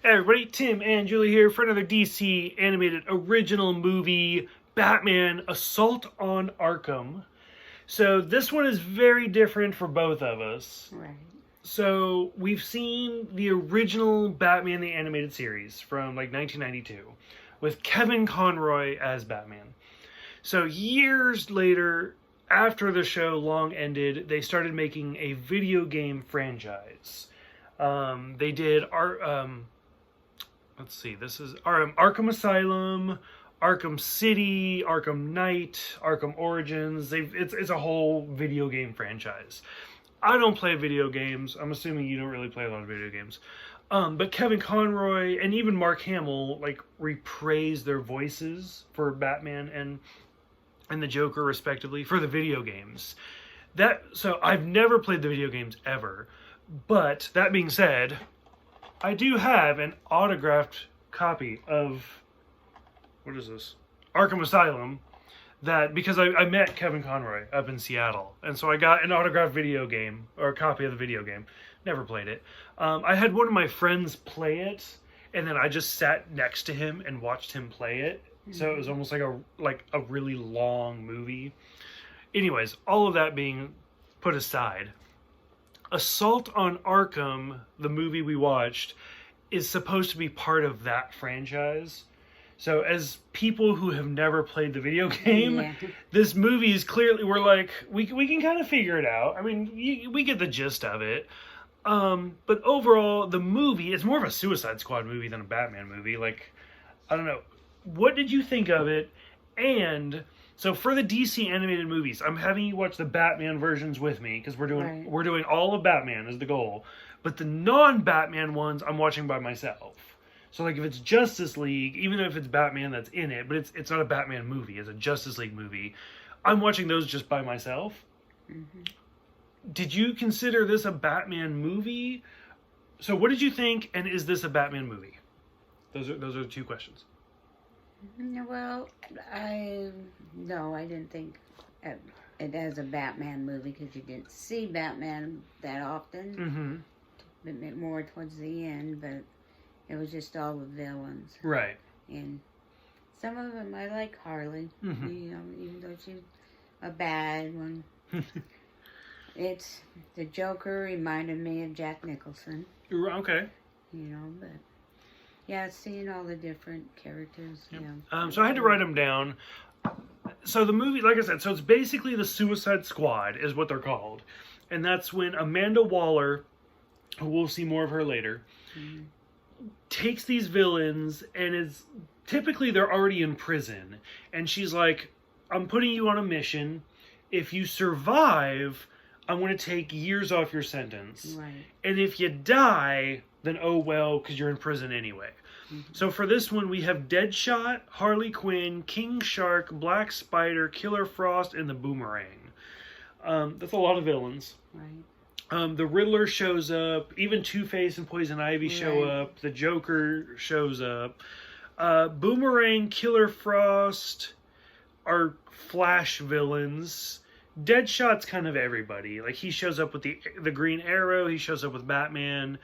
Hey everybody, Tim and Julie here for another DC animated original movie, Batman Assault on Arkham. So this one is very different for both of us. Right. So we've seen the original Batman the Animated Series from like 1992 with Kevin Conroy as Batman. So years later, after the show long ended, they started making a video game franchise. They did let's see, this is Arkham Asylum, Arkham City, Arkham Knight, Arkham Origins. It's a whole video game franchise. I don't play video games. I'm assuming you don't really play a lot of video games. But Kevin Conroy and even Mark Hamill like reprise their voices for Batman and the Joker respectively for the video games. So I've never played the video games ever. But that being said, I do have an autographed copy of, what is this? Arkham Asylum, that because I met Kevin Conroy up in Seattle, and so I got an autographed video game, or a copy of the video game. Never played it. I had one of my friends play it, and then I just sat next to him and watched him play it. So it was almost like a really long movie. Anyways, all of that being put aside, Assault on Arkham, the movie we watched, is supposed to be part of that franchise. So as people who have never played the video game, this movie is clearly, we're like, we can kind of figure it out. I mean, we get the gist of it. But overall, the movie, it's more of a Suicide Squad movie than a Batman movie. Like, I don't know. What did you think of it? And so for the DC animated movies, I'm having you watch the Batman versions with me because we're doing all of Batman is the goal. But the non-Batman ones, I'm watching by myself. So like if it's Justice League, even if it's Batman that's in it, but it's not a Batman movie, it's a Justice League movie, I'm watching those just by myself. Mm-hmm. Did you consider this a Batman movie? So what did you think, and is this a Batman movie? Those are the two questions. Well, I didn't think it as a Batman movie because you didn't see Batman that often. Mm-hmm. But more towards the end, but it was just all the villains. Right. And some of them, I like Harley, even though she's a bad one. The Joker reminded me of Jack Nicholson. Okay. But yeah, seeing all the different characters. Yep. So I had to write them down. So the movie, like I said, so it's basically the Suicide Squad is what they're called. And that's when Amanda Waller, who we'll see more of her later, takes these villains and typically they're already in prison. And she's like, I'm putting you on a mission. If you survive, I'm going to take years off your sentence. Right. And if you die, then oh well, because you're in prison anyway. Mm-hmm. So for this one, we have Deadshot, Harley Quinn, King Shark, Black Spider, Killer Frost, and the Boomerang. That's a lot of villains. Right. The Riddler shows up. Even Two-Face and Poison Ivy show up. The Joker shows up. Boomerang, Killer Frost are Flash villains. Deadshot's kind of everybody. Like, he shows up with the Green Arrow. He shows up with Batman.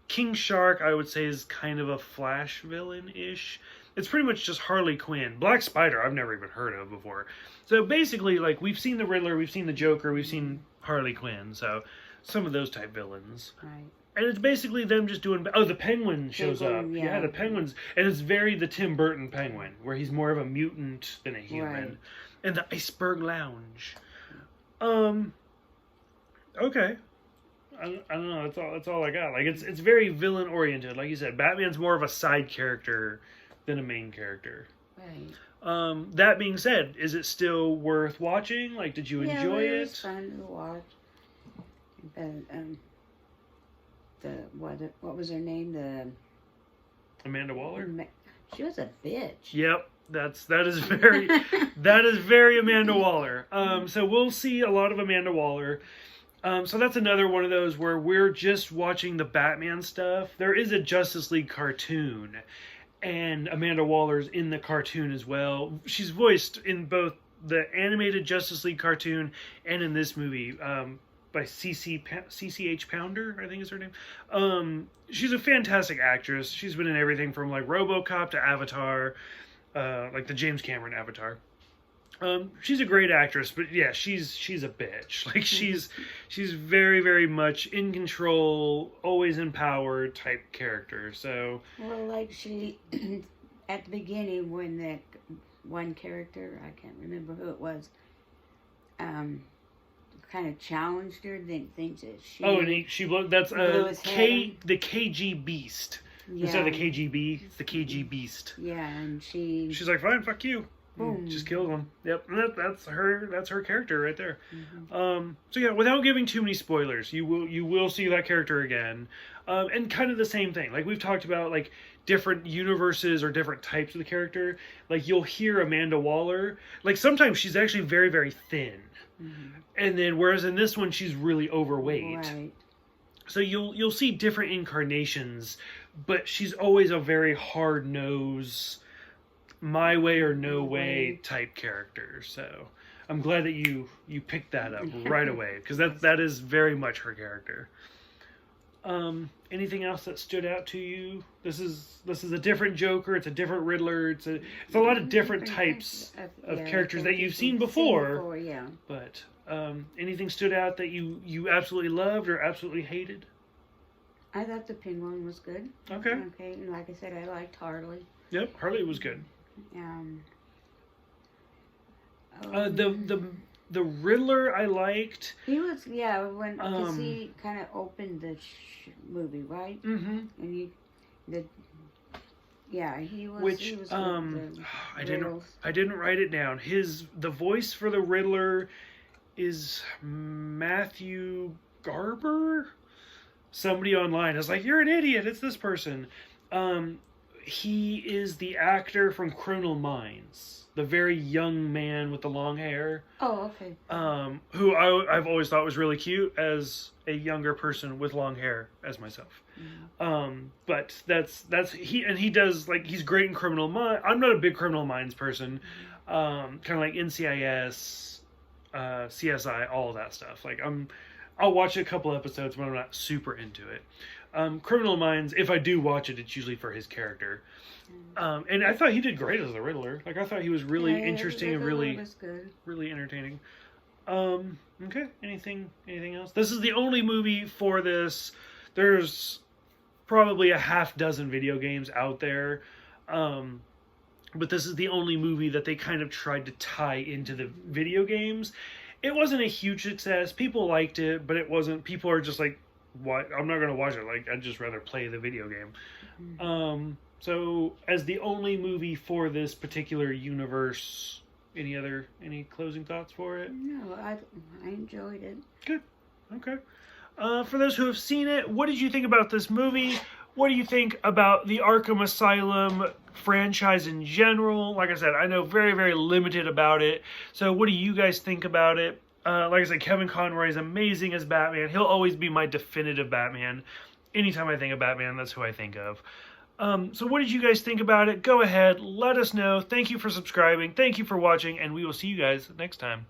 King Shark, I would say, is kind of a Flash villain-ish. It's pretty much just Harley Quinn. Black Spider, I've never even heard of before. So basically, like, we've seen the Riddler, we've seen the Joker, we've seen Harley Quinn. So some of those type villains. Right. And it's basically them just doing... Oh, the Penguin shows up. Yeah, the Penguin's... And it's very the Tim Burton Penguin, where he's more of a mutant than a human. Right. And the Iceberg Lounge. Okay. I don't know. That's all I got. Like it's very villain oriented. Like you said, Batman's more of a side character than a main character. Right. That being said, is it still worth watching? Like, did you enjoy it? It was fun to watch. But what was her name? Amanda Waller. She was a bitch. Yep. That is very Amanda Waller. So we'll see a lot of Amanda Waller. So that's another one of those where we're just watching the Batman stuff. There is a Justice League cartoon, and Amanda Waller's in the cartoon as well. She's voiced in both the animated Justice League cartoon and in this movie. by CCH Pounder, I think is her name. She's a fantastic actress. She's been in everything from like RoboCop to Avatar, like the James Cameron Avatar. She's a great actress, but yeah, she's a bitch. Like she's very, very much in control, always in power type character. So well, like she at the beginning when that one character, I can't remember who it was, kind of challenged her, then thinks that she that's the KG Beast. Yeah. Instead of the KGB, it's the KG Beast. Yeah, and she's like, fine, fuck you. boom. Just kills him. Yep, and that's her character right there. Mm-hmm. So yeah, without giving too many spoilers, you will see that character again, and kind of the same thing. Like we've talked about, like different universes or different types of the character. Like you'll hear Amanda Waller. Like sometimes she's actually very, very thin, and then whereas in this one she's really overweight. Right. So you'll see different incarnations, but she's always a very hard nose, my way or no way type character. So I'm glad that you picked that up right away, because that is very much her character. Anything else that stood out to you? This is a different Joker. It's a different Riddler. It's a lot of different types of characters that you've seen before. Yeah. But anything stood out that you absolutely loved or absolutely hated? I thought the Penguin was good. Okay. Okay, and like I said, I liked Harley. Yep, Harley was good. The Riddler I liked. He was, yeah, because he kind of opened the movie, right? Mm-hmm. And he was. Which he was I didn't write it down. The voice for the Riddler is Matthew Garber. Somebody online is like, "You're an idiot. It's this person." He is the actor from Criminal Minds, the very young man with the long hair. Oh, okay. Who I've always thought was really cute as a younger person with long hair as myself. But that's he, and he does, like, he's great in Criminal Minds. I'm not a big Criminal Minds person. Kind of like NCIS, CSI, all of that stuff. Like I'll watch a couple episodes, but I'm not super into it. Criminal Minds, if I do watch it, it's usually for his character. And I thought he did great as the Riddler. Like I thought he was really interesting and really entertaining. Okay, anything else? This is the only movie for this. There's probably a half dozen video games out there. But this is the only movie that they kind of tried to tie into the video games. It wasn't a huge success. People liked it, but it wasn't. People are just like, "What? I'm not going to watch it. Like, I'd just rather play the video game." So, as the only movie for this particular universe, any closing thoughts for it? No, I enjoyed it. Good. Okay. For those who have seen it, what did you think about this movie? What do you think about the Arkham Asylum franchise in general? Like I said, I know very, very limited about it. So what do you guys think about it? Like I said, Kevin Conroy is amazing as Batman. He'll always be my definitive Batman. Anytime I think of Batman, that's who I think of. So what did you guys think about it? Go ahead, let us know. Thank you for subscribing. Thank you for watching, and we will see you guys next time.